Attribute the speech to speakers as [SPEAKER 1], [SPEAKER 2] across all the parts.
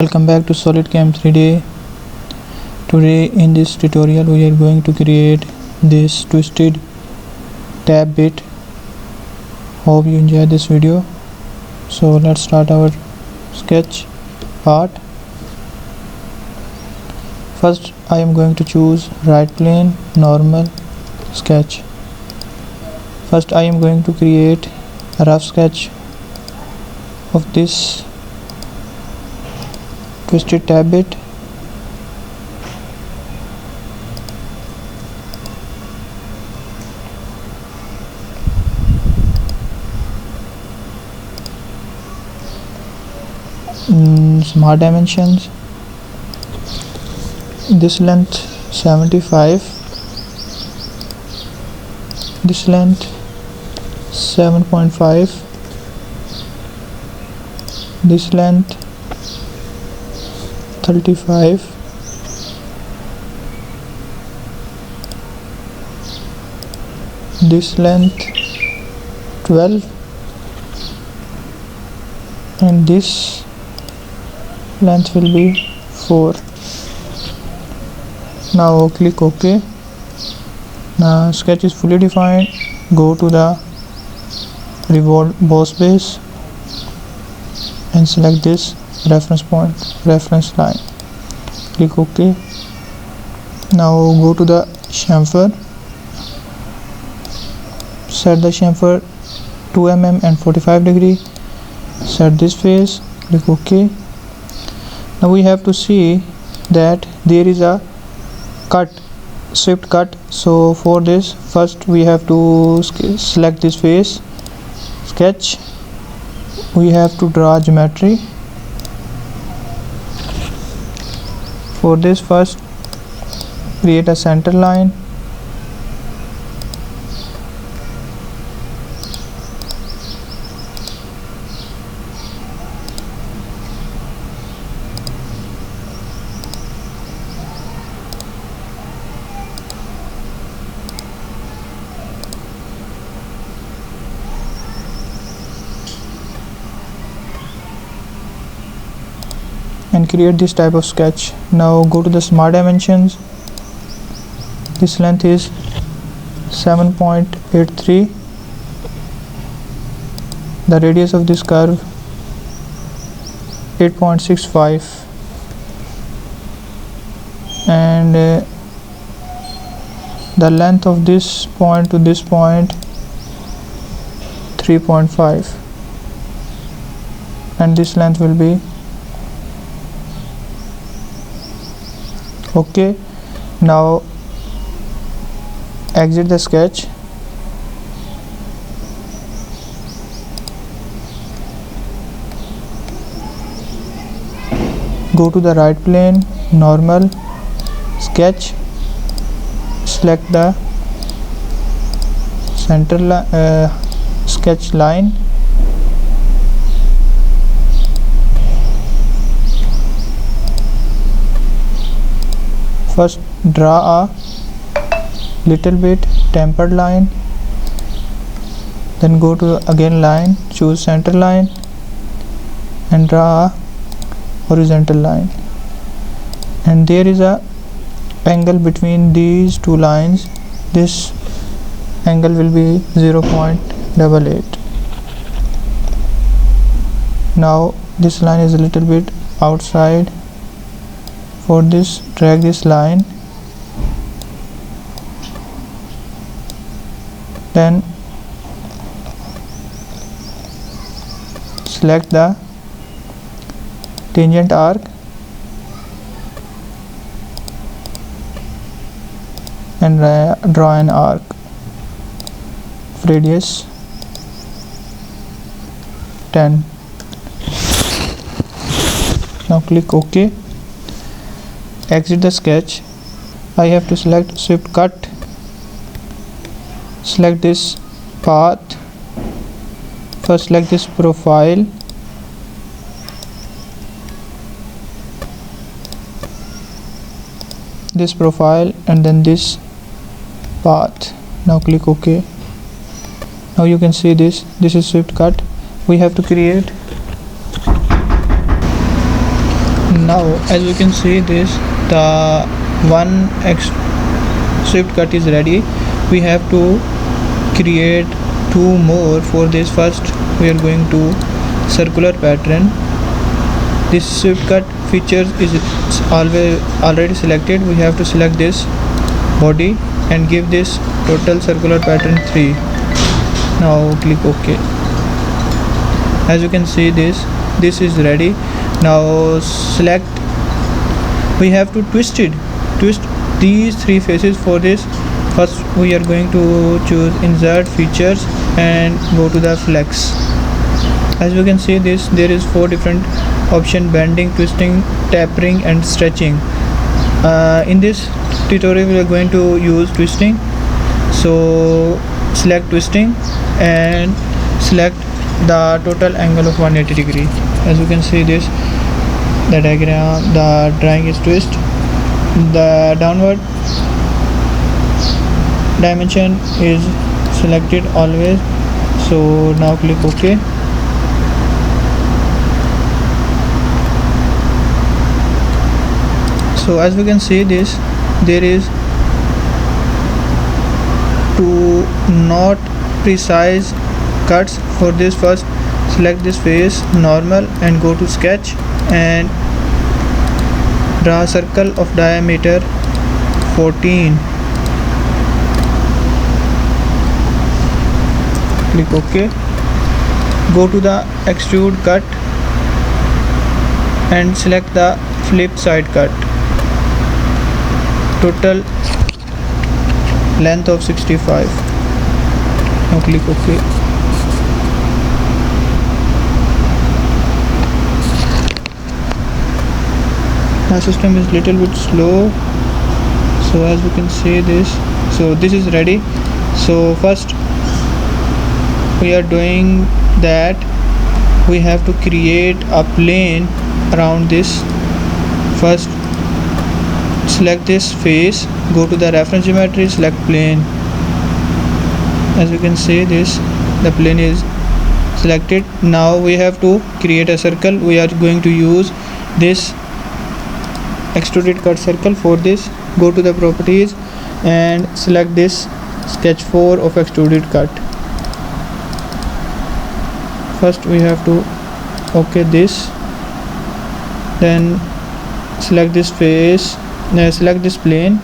[SPEAKER 1] Welcome back to SolidCam 3D. Today in this tutorial we are going to create this twisted tab bit. Hope you enjoy this video. So let's start our sketch part. First I am going to choose right plane, normal, sketch. First I am going to create a rough sketch of this twisted tab bit. Smart dimensions, this length 75, this length 7.5, this length 35, this length 12, and this length will be 4. Now click OK. Now sketch is fully defined. Go to the revolve boss base and select this reference point, reference line. Click OK. Now go to the chamfer, set the chamfer 2 mm and 45 degree, set this face, click OK. Now we have to see that there is a cut, swept cut. So for this, first we have to select this face, sketch. We have to draw geometry. For this, first create a center line, and create this type of sketch. Now go to the smart dimensions. This length is 7.83. The radius of this curve 8.65, and the length of this point to this point 3.5, and this length will be OK. Now exit the sketch. Go to the right plane, normal, sketch, select the center sketch line, first draw a little bit tempered line, then go to again line, choose center line and draw a horizontal line, and there is a angle between these two lines. This angle will be 0.88. Now this line is a little bit outside. For this, drag this line, then select the tangent arc and draw an arc of radius 10. Now click OK. Exit the sketch. I have to select swept cut, select this path, first select this profile, and then this path. Now click OK. Now you can see this is swept cut. We have to create Now as you can see this, the one swift cut is ready. We have to create two more. For this, first we are going to circular pattern. This swift cut features is already selected. We have to select this body and give this total circular pattern 3. Now click OK. As you can see this is ready. Now select, we have to twist these three faces. For this, first we are going to choose insert features and go to the flex. As you can see this, there is 4 different option: bending, twisting, tapering and stretching. In this tutorial we are going to use twisting, so select twisting and select the total angle of 180 degree. As you can see this, the diagram, the drawing is twist. The downward dimension is selected always. So now click OK. So as we can see this, there is two not precise cuts. For this, first select this face normal and go to sketch and draw a circle of diameter 14. Click OK. Go to the extrude cut and select the flip side cut. Total length of 65. Now click OK. My system is little bit slow, so as you can see this, so this is ready. So first we are doing that, we have to create a plane around this. First select this face, go to the reference geometry, select plane. As you can see this, the plane is selected. Now we have to create a circle. We are going to use this extruded cut circle. For this, go to the properties and select this sketch 4 of extruded cut. First we have to OK this, then select this face, select this plane,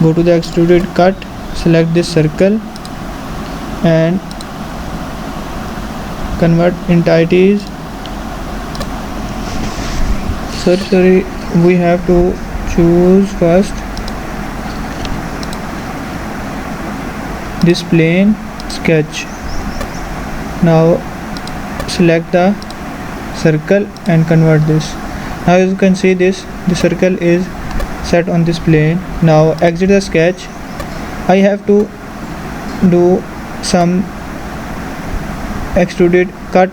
[SPEAKER 1] go to the extruded cut, select this circle and convert entities. Sorry, we have to choose first this plane sketch. Now select the circle and convert this. Now as you can see this, the circle is set on this plane. Now exit the sketch. I have to do some extruded cut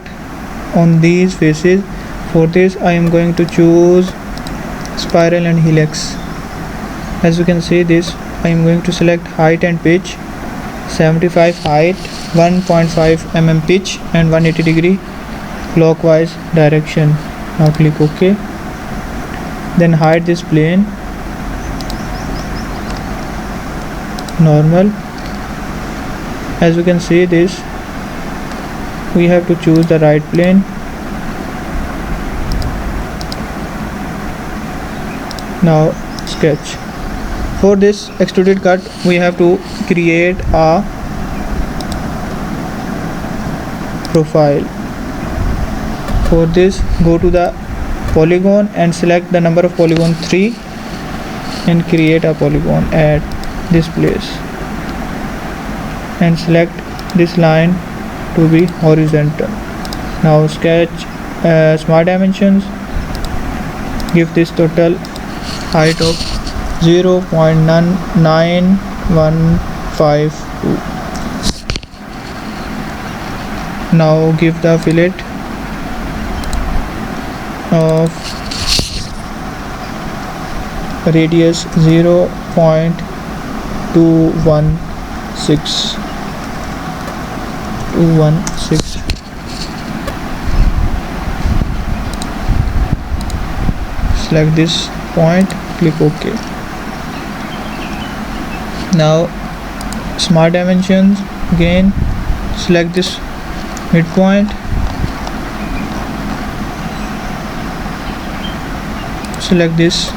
[SPEAKER 1] on these faces. For this, I am going to choose spiral and helix. As you can see this, I am going to select height and pitch, 75 height, 1.5 mm pitch and 180 degree clockwise direction. Now click OK. Then hide this plane, normal. As you can see this, we have to choose the right plane. Now sketch. For this extruded cut, we have to create a profile. For this, go to the polygon and select the number of polygon 3 and create a polygon at this place and select this line to be horizontal. Now sketch smart dimensions, give this total height of 0.9152. Now give the fillet of radius 0.216. select this point, click OK. Now smart dimensions, again select this midpoint, select this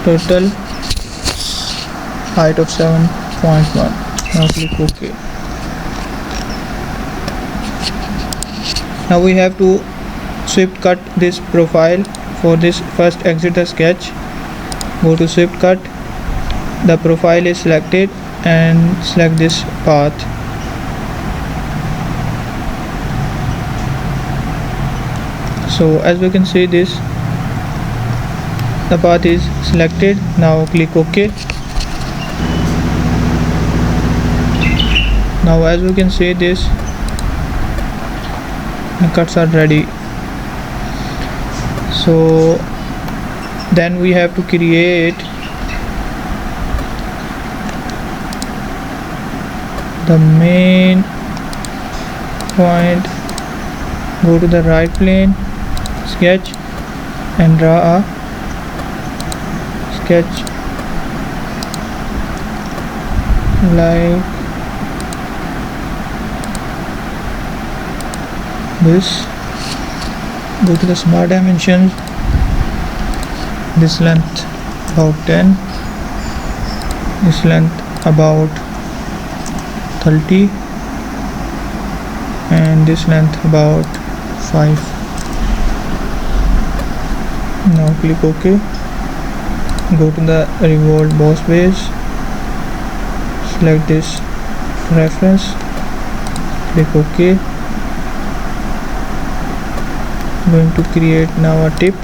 [SPEAKER 1] total height of 7.1. now click OK. Now we have to swift cut this profile. For this, first exit the sketch, go to swift cut, the profile is selected, and select this path. So as we can see, this the path is selected. Now click OK. Now as we can see, this the cuts are ready. So then we have to create the main point. Go to the right plane, sketch, and draw a sketch like this. Go to the smart dimensions, this length about 10, this length about 30, and this length about 5. Now click OK. Go to the revolved boss base, select this reference, click OK. Going to create now a tip.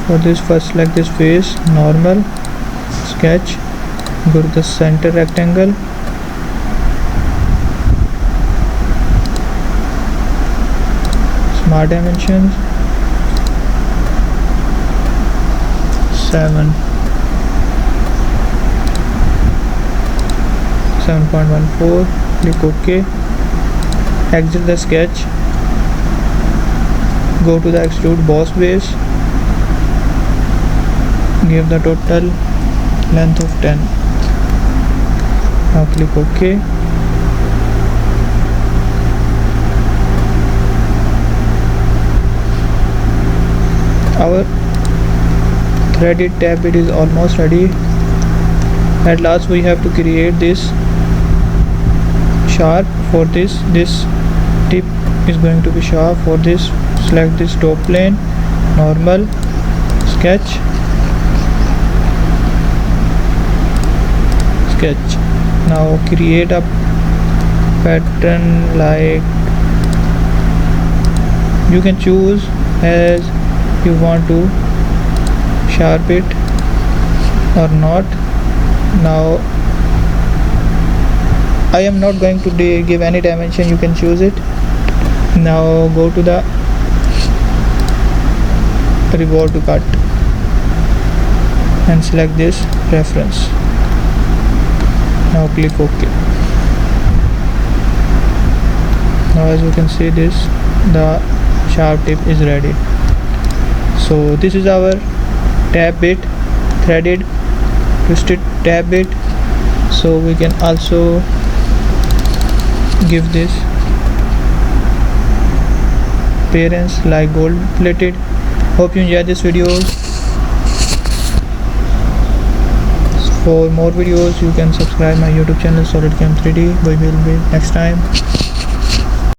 [SPEAKER 1] For this, first select this face, normal, sketch, go to the center rectangle, smart dimensions 7.14, click OK. Exit the sketch, go to the extrude boss base, give the total length of 10. Now click OK. Our threaded tab bit is almost ready. At last we have to create this sharp. For this tip is going to be sharp. For this, select this top plane, normal, sketch, now create a pattern like, you can choose as you want to sharp it or not. Now I am not going to give any dimension, you can choose it. Now go to the revolve to cut and select this reference. Now click OK. Now as you can see, this the sharp tip is ready. So this is our tab bit, threaded twisted tab bit. So we can also give this appearance like gold plated. Hope you enjoyed this video. For more videos you can subscribe my YouTube channel Solidworks 3D. We will be next time.